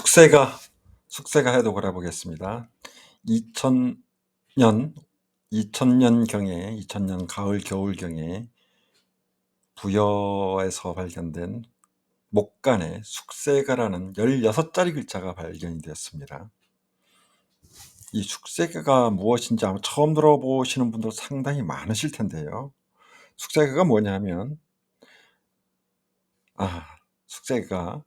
숙세가 해독을 해보겠습니다. 2000년 가을 겨울경에 부여에서 발견된 목간에 숙세가라는 16자리 글자가 발견이 되었습니다. 이 숙세가가 무엇인지 아마 처음 들어보시는 분도 상당히 많으실 텐데요. 숙세가가 뭐냐면 숙세가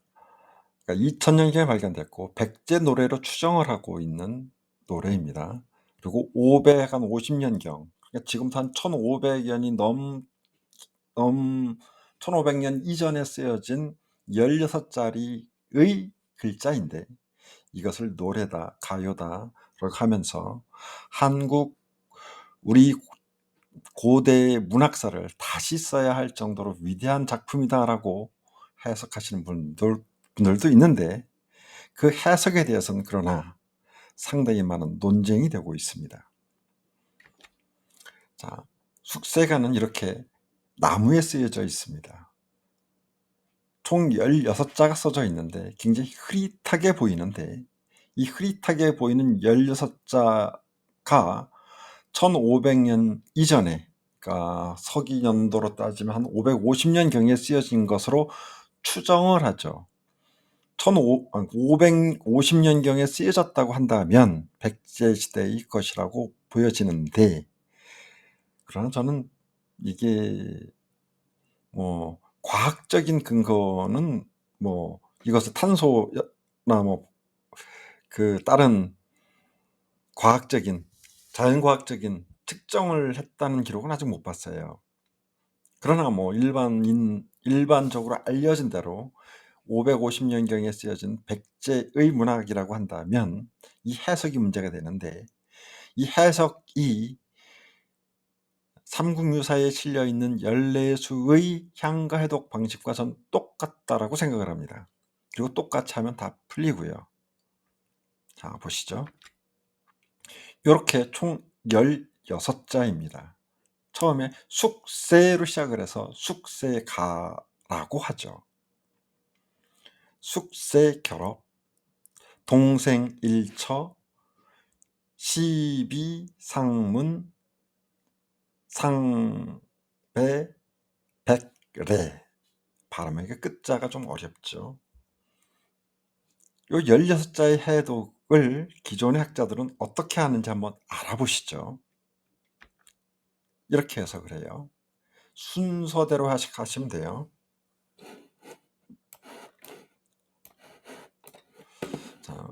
2000년경에 발견됐고 백제 노래로 추정을 하고 있는 노래입니다. 그리고 550년경, 그러니까 지금부터 한 1500년이 1500년 이전에 쓰여진 16자리의 글자인데, 이것을 노래다, 가요다 라고 하면서 우리 고대 문학사를 다시 써야 할 정도로 위대한 작품이다라고 해석하시는 분들도 있는데, 그 해석에 대해서는 그러나 상당히 많은 논쟁이 되고 있습니다. 자, 숙세가는 이렇게 나무에 쓰여져 있습니다. 총 16자가 써져 있는데 굉장히 흐릿하게 보이는데, 이 흐릿하게 보이는 16자가 1500년 이전에, 그러니까 서기 연도로 따지면 한 550년경에 쓰여진 것으로 추정을 하죠. 550년경에 쓰여졌다고 한다면 백제시대의 것이라고 보여지는데, 그러나 저는 이게 과학적인 근거는 이것을 탄소나 다른 자연과학적인 특정을 했다는 기록은 아직 못 봤어요. 그러나 일반적으로 알려진 대로 550년경에 쓰여진 백제의 문학이라고 한다면 이 해석이 문제가 되는데, 이 해석이 삼국유사에 실려있는 14수의 향과 해독 방식과 전 똑같다라고 생각을 합니다. 그리고 똑같이 하면 다 풀리고요. 자, 보시죠. 이렇게 총 16자입니다. 처음에 숙세로 시작을 해서 숙세가라고 하죠. 숙세결합, 동생일처, 시비상문, 상배, 백래. 발음하기가 끝자가 좀 어렵죠. 이 16자의 해독을 기존의 학자들은 어떻게 하는지 한번 알아보시죠. 이렇게 해석을 해요. 순서대로 하시면 돼요. 자,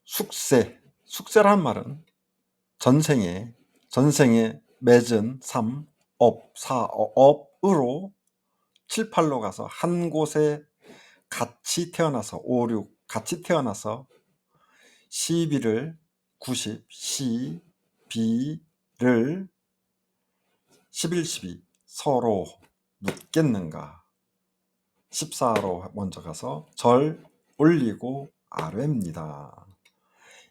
숙세란 말은 전생에 맺은 사업으로 7, 8로 가서 한 곳에 같이 태어나서 5, 6 같이 태어나서 시비를 90, 시비를 11, 12 서로 묻겠는가. 14로 먼저 가서 절 올리고 아뢰입니다.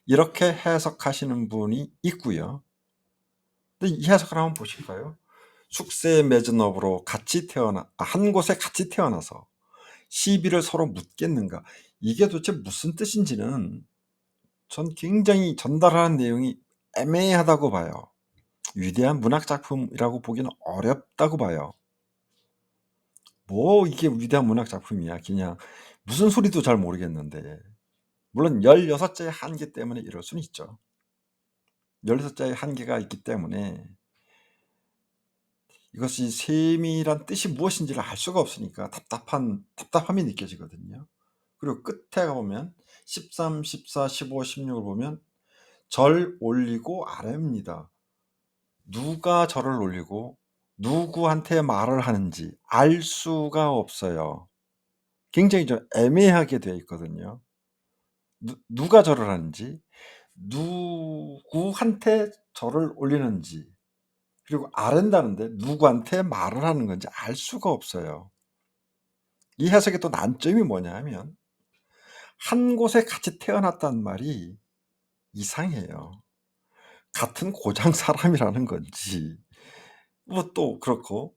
이렇게 해석하시는 분이 있고요. 근데 이 해석을 한번 보실까요? 숙세 맺은 업으로 한 곳에 같이 태어나서 시비를 서로 묻겠는가. 이게 도대체 무슨 뜻인지는 전 굉장히 전달하는 내용이 애매하다고 봐요. 위대한 문학 작품이라고 보기는 어렵다고 봐요. 이게 위대한 문학 작품이야. 그냥 무슨 소리도 잘 모르겠는데. 물론 16자의 한계 때문에 이럴 수는 있죠. 16자의 한계가 있기 때문에 이것이 세밀한 뜻이 무엇인지를 알 수가 없으니까 답답함이 느껴지거든요. 그리고 끝에 가보면 13, 14, 15, 16을 보면 절 올리고 아래입니다. 누가 절을 올리고 누구한테 말을 하는지 알 수가 없어요. 굉장히 좀 애매하게 되어 있거든요. 누가 절을 하는지, 누구한테 절을 올리는지, 그리고 아랜다는데 누구한테 말을 하는 건지 알 수가 없어요. 이 해석의 또 난점이 뭐냐 하면 한 곳에 같이 태어났단 말이 이상해요. 같은 고장 사람이라는 건지 또 그렇고,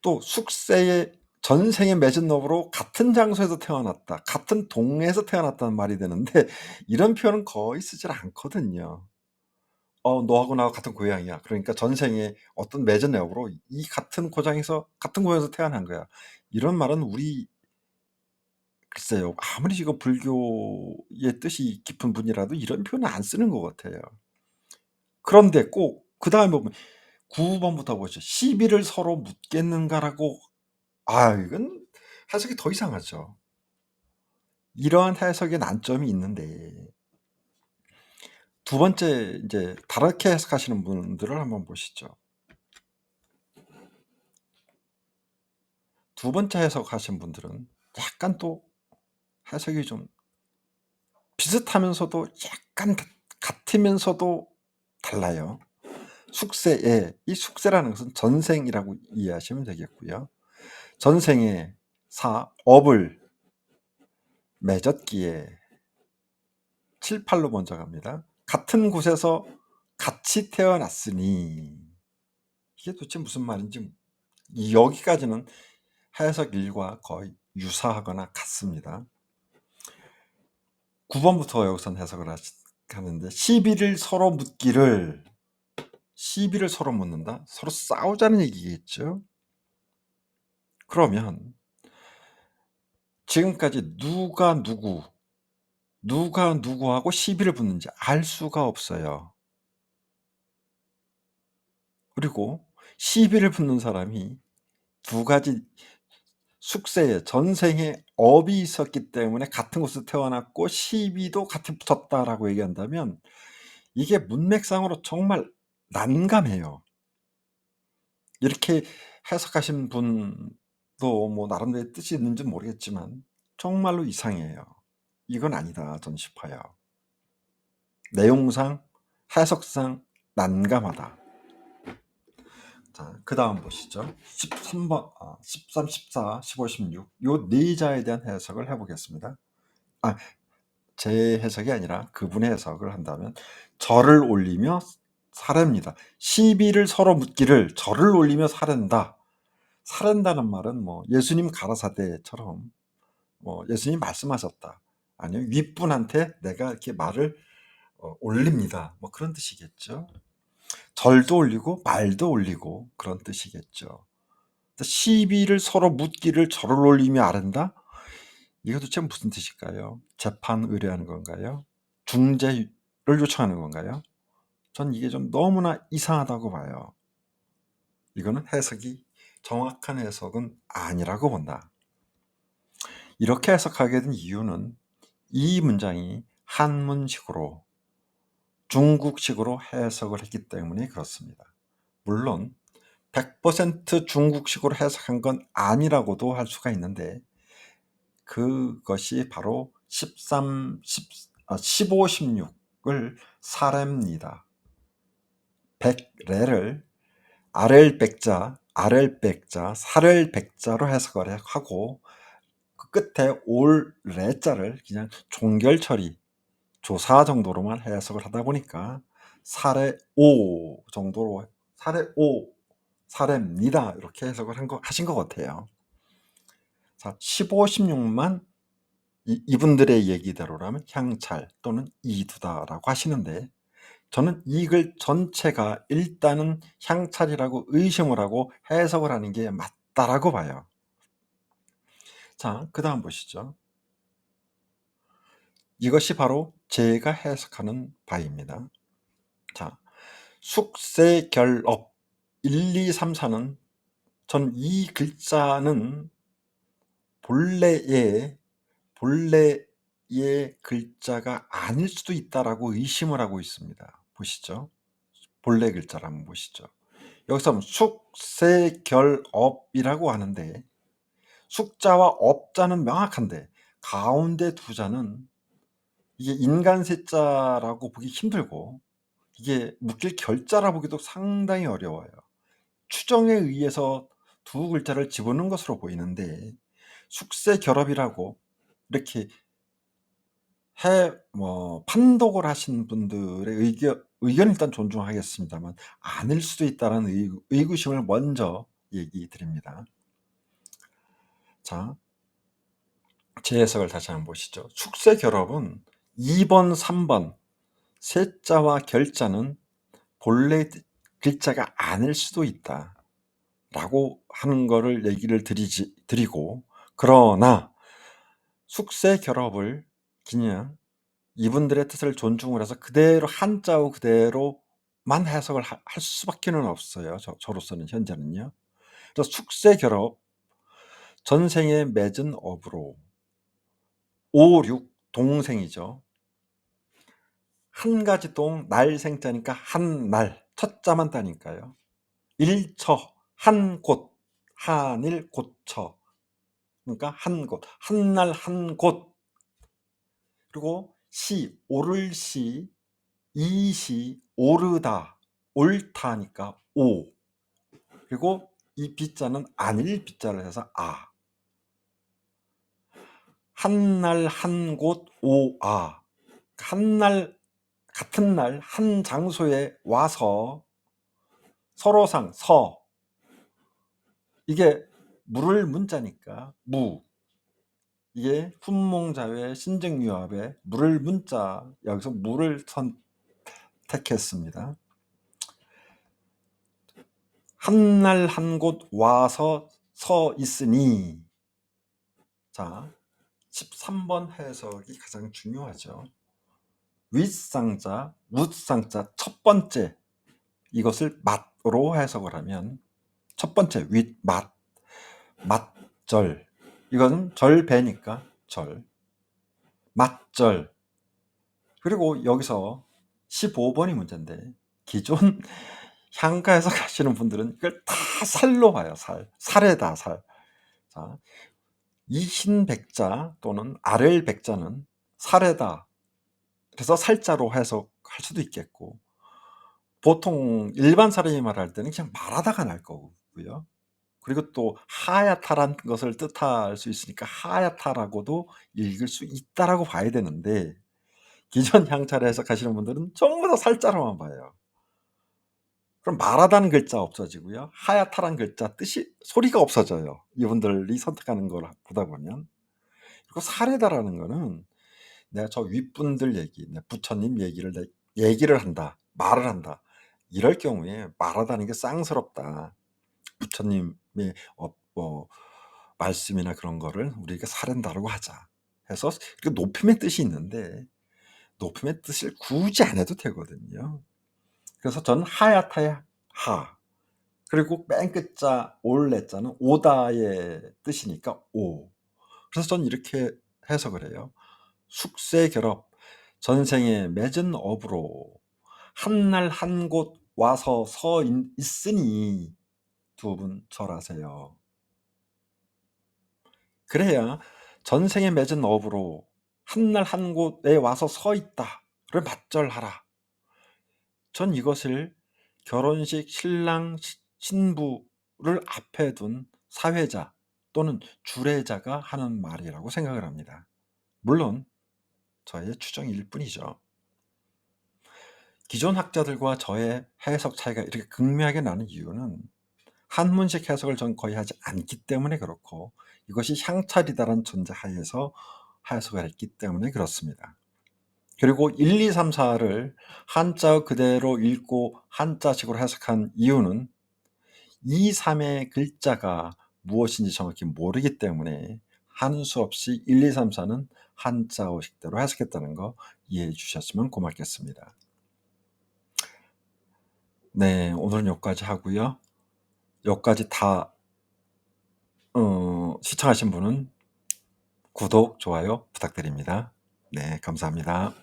또 숙세의 전생에 맺은 업으로 같은 장소에서 태어났다, 같은 동네에서 태어났다는 말이 되는데 이런 표현은 거의 쓰질 않거든요. 너하고 나하고 같은 고향이야. 그러니까 전생에 어떤 맺은 업으로 이 같은 고장에서 같은 고향에서 태어난 거야. 이런 말은 우리 글쎄요. 아무리 지금 불교의 뜻이 깊은 분이라도 이런 표현은 안 쓰는 것 같아요. 그런데 꼭 그다음에 보면 9 번부터 보죠. "시비를 서로 묻겠는가?"라고. 이건 해석이 더 이상하죠. 이러한 해석의 난점이 있는데 두 번째 인제 다르게 해석하시는 분들을 한번 보시죠. 두 번째 해석하신 분들은 약간 또 해석이 좀 비슷하면서도 약간 같으면서도 달라요. 숙세에 이 숙세라는 것은 전생이라고 이해하시면 되겠고요. 전생에 업을 맺었기에 7, 8로 먼저 갑니다. 같은 곳에서 같이 태어났으니 이게 도대체 무슨 말인지 여기까지는 해석 1과 거의 유사하거나 같습니다. 9 번부터 여기선 해석을 하는데 시비를 서로 묻는다? 서로 싸우자는 얘기겠죠. 그러면 지금까지 누가 누구하고 시비를 붙는지 알 수가 없어요. 그리고 시비를 붙는 사람이 두 가지 숙세에 전생에 업이 있었기 때문에 같은 곳에서 태어났고 시비도 같이 붙었다라고 얘기한다면 이게 문맥상으로 정말 난감해요. 이렇게 해석하신 분도 뭐 나름대로의 뜻이 있는지는 모르겠지만 정말로 이상해요. '이건 아니다.' 저는 싶어요. 내용상, 해석상 난감하다. 자, 그다음 보시죠. 13 번 13, 14, 15, 16 요 네 자에 대한 해석을 해 보겠습니다. 아 제 해석이 아니라 그분의 해석을 한다면 절을 올리며 사례입니다. 시비를 서로 묻기를 절을 올리며 사랜다. 사랜다는 말은 뭐 예수님 가라사대처럼 뭐 예수님이 말씀하셨다. 아니면 윗분한테 내가 이렇게 말을 올립니다. 뭐 그런 뜻이겠죠. 절도 올리고 말도 올리고 그런 뜻이겠죠. 시비를 서로 묻기를 절을 올리며 아른다? 이거 도대체 무슨 뜻일까요? 재판 의뢰하는 건가요? 중재를 요청하는 건가요? 전 이게 좀 너무나 이상하다고 봐요. 이거는 정확한 해석은 아니라고 본다. 이렇게 해석하게 된 이유는 이 문장이 한문식으로 중국식으로 해석을 했기 때문에 그렇습니다. 물론 100% 중국식으로 해석한 건 아니라고도 할 수가 있는데 그것이 바로 15, 16을 사례입니다. 백례를 아렐 백자, 사렐 백자로 해석을 하고 그 끝에 올 레자를 그냥 종결 처리, 조사 정도로만 해석을 하다 보니까 사례오 정도로 사례입니다. 이렇게 해석을 하신 것 같아요. 자, 15, 16만 이분들의 얘기대로라면 향찰 또는 이두다라고 하시는데 저는 이 글 전체가 일단은 향찰이라고 의심을 하고 해석을 하는 게 맞다라고 봐요. 자, 그다음 보시죠. 이것이 바로 제가 해석하는 바입니다. 자, 숙세결업 1, 2, 3, 4는 전 이 글자는 본래의 글자가 아닐 수도 있다라고 의심을 하고 있습니다. 보시죠. 본래 글자를 한번 보시죠. 여기서 숙세결업이라고 하는데 숙자와 업자는 명확한데 가운데 두 자는 이게 인간세자라고 보기 힘들고 이게 묶일 결자라 보기도 상당히 어려워요. 추정에 의해서 두 글자를 집어넣은 것으로 보이는데 숙세결합이라고 이렇게 판독을 하신 분들의 의견을 일단 존중하겠습니다만 아닐 수도 있다는 의구심을 먼저 얘기 드립니다. 자, 제 해석을 다시 한번 보시죠. 숙세결합은 2번, 3번 세자와 결자는 본래 글자가 아닐 수도 있다 라고 하는 거를 얘기를 드리고, 그러나 숙세결합을 그냥 이분들의 뜻을 존중을 해서 그대로 한자어 그대로만 해석을 할 수밖에는 없어요. 저로서는 현재는요. 그래서 숙세결합 전생에 맺은 업으로 5, 6 동생이죠. 한 가지 동 날생자니까 한날 첫자만 따니까요. 일처 한곳 한일 곳처 그러니까 한곳 한날 한곳. 그리고 시 오를 시 이시 오르다 옳다니까 오. 그리고 이 비자는 아닐 비자를 해서 아. 한날 한곳 오아. 한날 같은 날 한 장소에 와서 서로상 서 이게 물을 문자니까 무. 이게 훈몽자회 신증유합에 물을 문자 여기서 물을 선택했습니다. 한날 한곳 와서 서 있으니. 자, 13번 해석이 가장 중요하죠. 윗상자, 윗상자 첫 번째 이것을 맛으로 해석을 하면 첫 번째 윗맛, 맛절. 이거는 절배니까 절, 맛절. 그리고 여기서 15번이 문제인데 기존 향가 해석하시는 분들은 이걸 다 살로 봐요. 살에다 살. 자, 이흰 백자 또는 아랠 백자는 살에다 그래서 살자로 해석할 수도 있겠고, 보통 일반 사람이 말할 때는 그냥 말하다가 날 거고요. 그리고 또 하얗다란 것을 뜻할 수 있으니까 하얗다라고도 읽을 수 있다라고 봐야 되는데, 기존 향차를 해석하시는 분들은 전부 다 살자로만 봐요. 그럼 말하다는 글자 없어지고요. 하얗다란 글자 뜻이 소리가 없어져요. 이분들이 선택하는 걸 보다 보면. 그리고 사례다라는 거는 내가 저 윗분들 얘기, 내 부처님 얘기를 한다, 말을 한다. 이럴 경우에 말하다는 게 쌍스럽다. 부처님의 말씀이나 그런 거를 우리가 사른다라고 하자 해서 높임의 뜻이 있는데 높임의 뜻을 굳이 안 해도 되거든요. 그래서 저는 하얗다의 하, 그리고 맨 끝자 올레자는 오다의 뜻이니까 오. 그래서 저는 이렇게 해석을 해요. 숙세결합 전생에 맺은 업으로 한날 한 곳 와서 서 있으니 두 분 절하세요. 그래야 전생에 맺은 업으로 한날 한 곳에 와서 서 있다를 맞절하라. 전 이것을 결혼식 신랑 신부를 앞에 둔 사회자 또는 주례자가 하는 말이라고 생각을 합니다. 물론 저의 추정일 뿐이죠. 기존 학자들과 저의 해석 차이가 이렇게 극명하게 나는 이유는 한문식 해석을 전 거의 하지 않기 때문에 그렇고, 이것이 향찰이다라는 전제하에서 해석을 했기 때문에 그렇습니다. 그리고 1, 2, 3, 4를 한자 그대로 읽고 한자식으로 해석한 이유는 2, 3의 글자가 무엇인지 정확히 모르기 때문에 하는 수 없이 1, 2, 3, 4는 한자어식대로 해석했다는 거 이해해 주셨으면 고맙겠습니다. 네, 오늘은 여기까지 하고요. 여기까지 다 시청하신 분은 구독, 좋아요 부탁드립니다. 네, 감사합니다.